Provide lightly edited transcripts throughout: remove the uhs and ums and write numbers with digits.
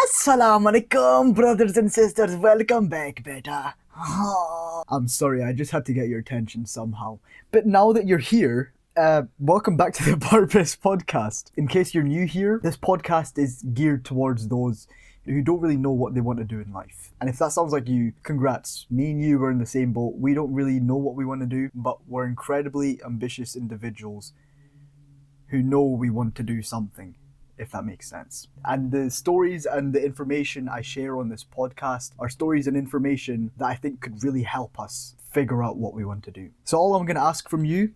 Assalamu alaikum, brothers and sisters. Welcome back, beta. I'm sorry, I just had to get your attention somehow. But now that you're here, welcome back to the Purpose Podcast. In case you're new here, this podcast is geared towards those who don't really know what they want to do in life. And if that sounds like you, congrats. Me and you are in the same boat. We don't really know what we want to do, but we're incredibly ambitious individuals who know we want to do something, if that makes sense. And the stories and the information I share on this podcast are stories and information that I think could really help us figure out what we want to do. So all I'm going to ask from you,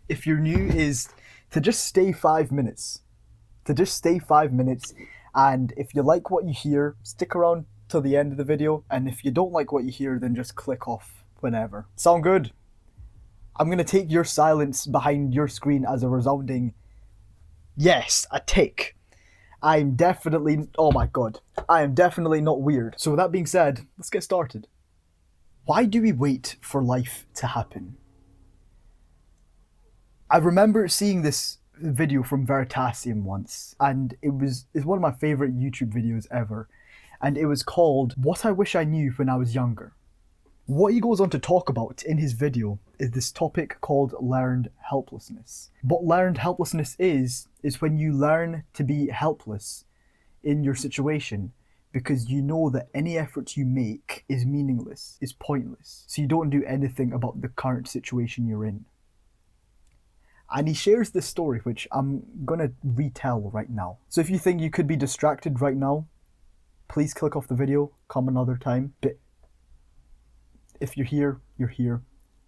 if you're new, is to just stay 5 minutes. And if you like what you hear, stick around till the end of the video. And if you don't like what you hear, then just click off whenever. Sound good? I'm going to take your silence behind your screen as a resounding yes, a tick. I am definitely not weird. So with that being said, let's get started. Why do we wait for life to happen? I remember seeing this video from Veritasium once, and it's one of my favorite YouTube videos ever, and it was called What I Wish I Knew When I Was Younger. What he goes on to talk about in his video is this topic called learned helplessness. What learned helplessness is when you learn to be helpless in your situation because you know that any effort you make is meaningless, is pointless. So you don't do anything about the current situation you're in. And he shares this story, which I'm going to retell right now. So if you think you could be distracted right now, please click off the video, come another time. But if you're here, you're here.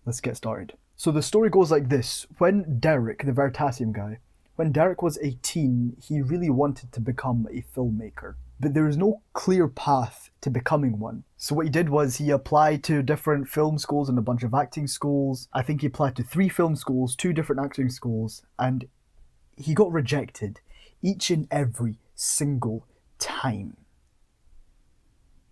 Let's get started. So the story goes like this. When Derek, the Veritasium guy, when Derek was 18, he really wanted to become a filmmaker. But there was no clear path to becoming one. So what he did was he applied to different film schools and a bunch of acting schools. I think he applied to 3 film schools, 2 different acting schools, and he got rejected each and every single time.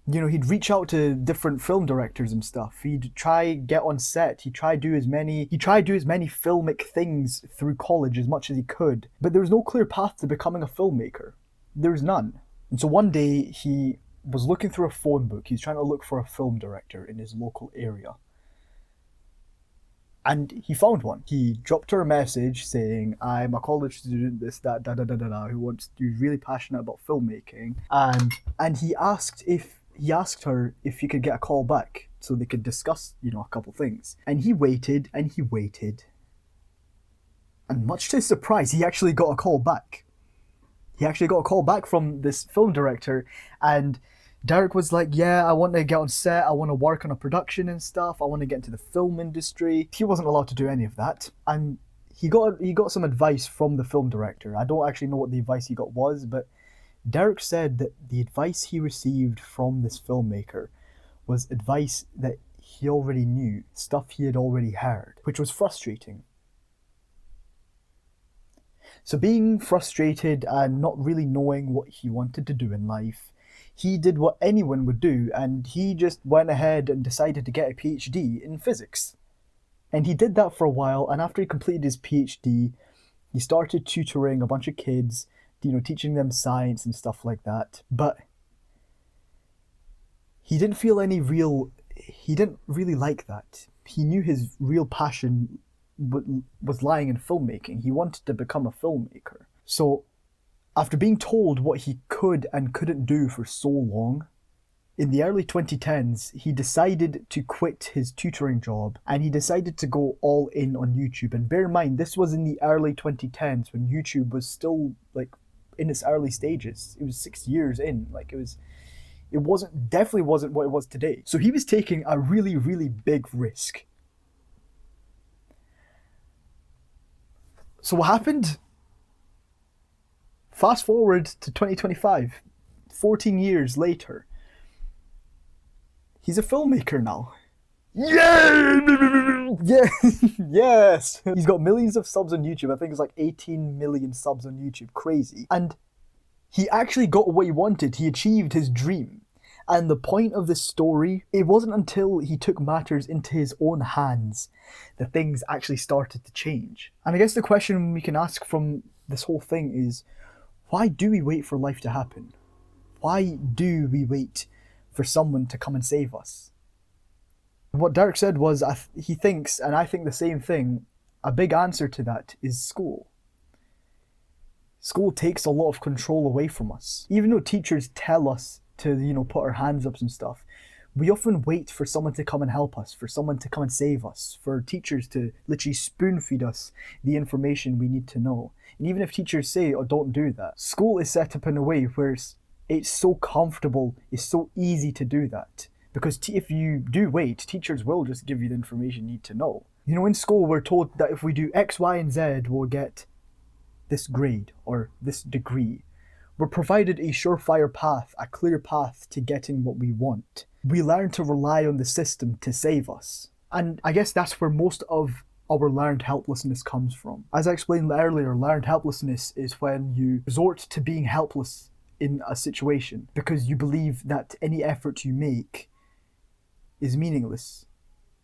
You know, he'd reach out to different film directors and stuff. He'd try get on set. He'd try do as many filmic things through college as much as he could. But there was no clear path to becoming a filmmaker. There was none. And so one day he was looking through a phone book. He's trying to look for a film director in his local area. And he found one. He dropped her a message saying, I'm a college student, this, that, who's really passionate about filmmaking. And he asked her if he could get a call back so they could discuss, a couple things. And he waited and he waited. And much to his surprise, he actually got a call back. He actually got a call back from this film director, and Derek was like, yeah, I want to get on set, I want to work on a production and stuff, I want to get into the film industry. He wasn't allowed to do any of that. And he got some advice from the film director. I don't actually know what the advice he got was, but Derek said that the advice he received from this filmmaker was advice that he already knew, stuff he had already heard, which was frustrating. So being frustrated and not really knowing what he wanted to do in life, he did what anyone would do, and he just went ahead and decided to get a PhD in physics. And he did that for a while, and after he completed his PhD, he started tutoring a bunch of kids, teaching them science and stuff like that. But he didn't really like that. He knew his real passion was lying in filmmaking. He wanted to become a filmmaker. So after being told what he could and couldn't do for so long, in the early 2010s, he decided to quit his tutoring job and he decided to go all in on YouTube. And bear in mind, this was in the early 2010s when YouTube was still in its early stages. It was 6 years in. It definitely wasn't what it was today. So he was taking a really, really big risk. So what happened? Fast forward to 2025, 14 years later. He's a filmmaker now. Yay! Yeah! Yes! He's got millions of subs on YouTube. I think it's 18 million subs on YouTube. Crazy. And he actually got what he wanted. He achieved his dream. And the point of this story, it wasn't until he took matters into his own hands that things actually started to change. And I guess the question we can ask from this whole thing is, why do we wait for life to happen? Why do we wait for someone to come and save us? What Derek said was, he thinks, and I think the same thing, a big answer to that is school. School takes a lot of control away from us. Even though teachers tell us to, put our hands up and stuff, we often wait for someone to come and help us, for someone to come and save us, for teachers to literally spoon feed us the information we need to know. And even if teachers say, oh, don't do that, school is set up in a way where it's so comfortable, it's so easy to do that. Because if you do wait, teachers will just give you the information you need to know. In school we're told that if we do X, Y, and Z, we'll get this grade or this degree. We're provided a surefire path, a clear path to getting what we want. We learn to rely on the system to save us. And I guess that's where most of our learned helplessness comes from. As I explained earlier, learned helplessness is when you resort to being helpless in a situation because you believe that any effort you make is meaningless,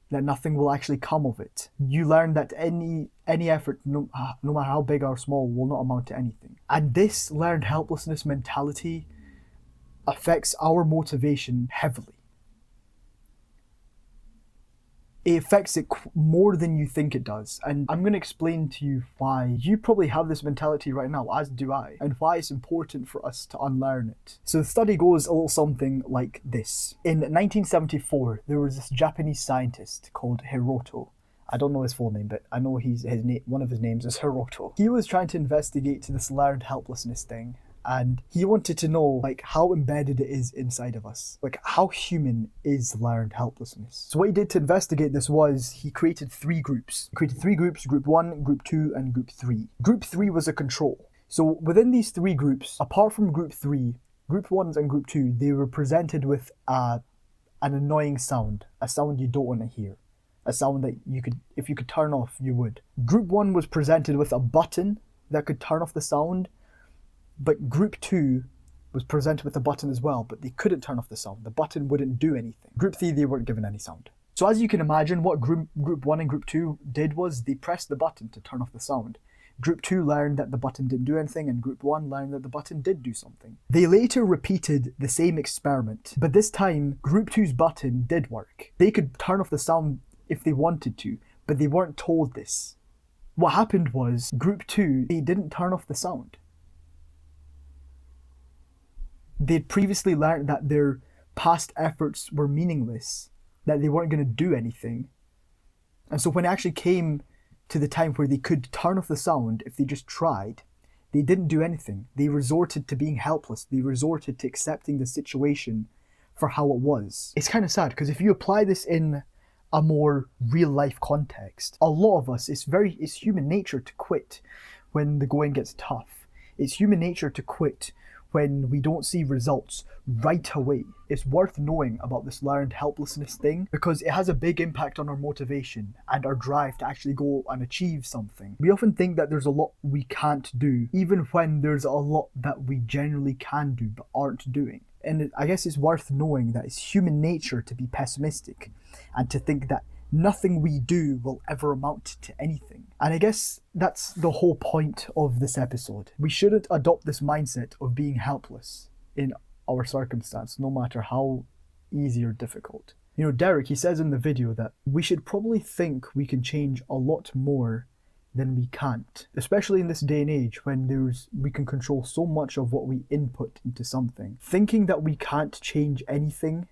that nothing will actually come of it. You learn that any effort, no matter how big or small, will not amount to anything. And this learned helplessness mentality affects our motivation heavily. It affects it more than you think it does. And I'm going to explain to you why you probably have this mentality right now, as do I, and why it's important for us to unlearn it. So the study goes a little something like this. In 1974, there was this Japanese scientist called Hiroto. I don't know his full name, but I know one of his names is Hiroto. He was trying to investigate this learned helplessness thing. And he wanted to know how embedded it is inside of us. How human is learned helplessness? So what he did to investigate this was he created 3 groups. He created 3 groups, group 1, group 2, and group 3. Group 3 was a control. So within these 3 groups, apart from group 3, group 1 and group 2, they were presented with an annoying sound, a sound you don't want to hear. A sound that if you could turn off, you would. Group 1 was presented with a button that could turn off the sound. But group 2 was presented with a button as well, but they couldn't turn off the sound. The button wouldn't do anything. Group 3, they weren't given any sound. So as you can imagine, what group 1 and group 2 did was they pressed the button to turn off the sound. Group 2 learned that the button didn't do anything, and group 1 learned that the button did do something. They later repeated the same experiment, but this time, group 2's button did work. They could turn off the sound if they wanted to, but they weren't told this. What happened was, group 2, they didn't turn off the sound. They'd previously learned that their past efforts were meaningless, that they weren't going to do anything. And so when it actually came to the time where they could turn off the sound, if they just tried, they didn't do anything. They resorted to being helpless. They resorted to accepting the situation for how it was. It's kind of sad because if you apply this in a more real life context, a lot of us, it's human nature to quit when the going gets tough. It's human nature to quit when we don't see results right away. It's worth knowing about this learned helplessness thing because it has a big impact on our motivation and our drive to actually go and achieve something. We often think that there's a lot we can't do, even when there's a lot that we generally can do but aren't doing. And I guess it's worth knowing that it's human nature to be pessimistic and to think that nothing we do will ever amount to anything. And I guess that's the whole point of this episode. We shouldn't adopt this mindset of being helpless in our circumstance, no matter how easy or difficult. Derek, he says in the video that we should probably think we can change a lot more than we can't, especially in this day and age when we can control so much of what we input into something. Thinking that we can't change anything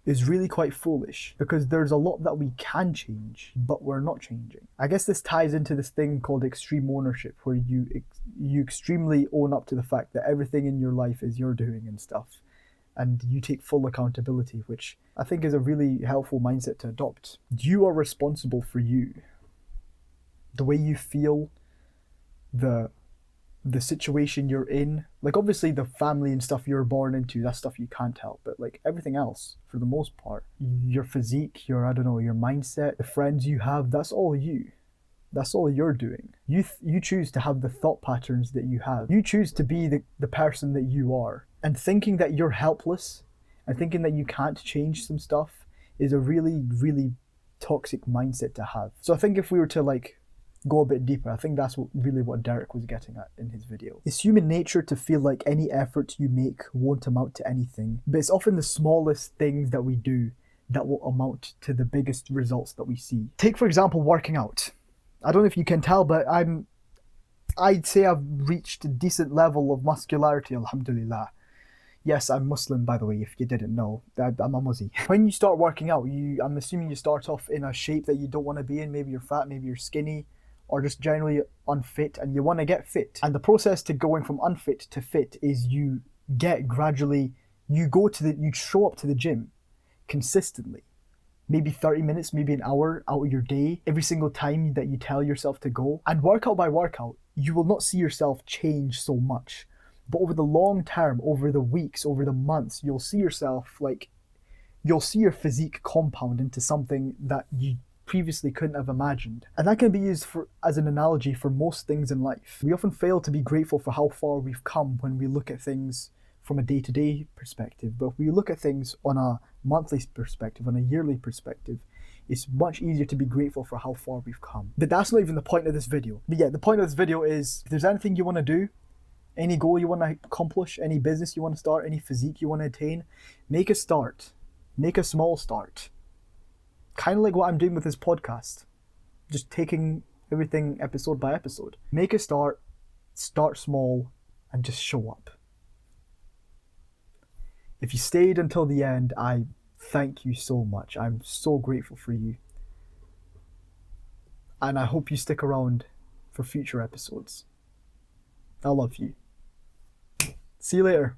is really quite foolish because there's a lot that we can change, but we're not changing. I guess this ties into this thing called extreme ownership, where you extremely own up to the fact that everything in your life is your doing and stuff, and you take full accountability, which I think is a really helpful mindset to adopt. You are responsible for you. The way you feel, the situation you're in, obviously the family and stuff you're born into, that's stuff you can't help, but everything else, for the most part, your physique, your mindset, the friends you have, that's all you. That's all you're doing. You choose to have the thought patterns that you have. You choose to be the person that you are. And thinking that you're helpless and thinking that you can't change some stuff is a really, really toxic mindset to have. So I think if we were to go a bit deeper. I think that's really what Derek was getting at in his video. It's human nature to feel like any effort you make won't amount to anything, but it's often the smallest things that we do that will amount to the biggest results that we see. Take, for example, working out. I don't know if you can tell, but I'd say I've reached a decent level of muscularity, alhamdulillah. Yes, I'm Muslim, by the way, if you didn't know. I'm a Muzzy. When you start working out, I'm assuming you start off in a shape that you don't want to be in. Maybe you're fat, maybe you're skinny, or just generally unfit, and you want to get fit. And the process to going from unfit to fit is you show up to the gym consistently. Maybe 30 minutes, maybe an hour out of your day, every single time that you tell yourself to go. And workout by workout, you will not see yourself change so much. But over the long term, over the weeks, over the months, you'll see your physique compound into something that you previously couldn't have imagined. And that can be used as an analogy for most things in life. We often fail to be grateful for how far we've come when we look at things from a day-to-day perspective. But if we look at things on a monthly perspective, on a yearly perspective, it's much easier to be grateful for how far we've come. But that's not even the point of this video. But yeah, the point of this video is, if there's anything you want to do, any goal you want to accomplish, any business you want to start, any physique you want to attain, make a start. Make a small start. Kind of like what I'm doing with this podcast. Just taking everything episode by episode. Make a start small, and just show up. If you stayed until the end, I thank you so much. I'm so grateful for you. And I hope you stick around for future episodes. I love you. See you later.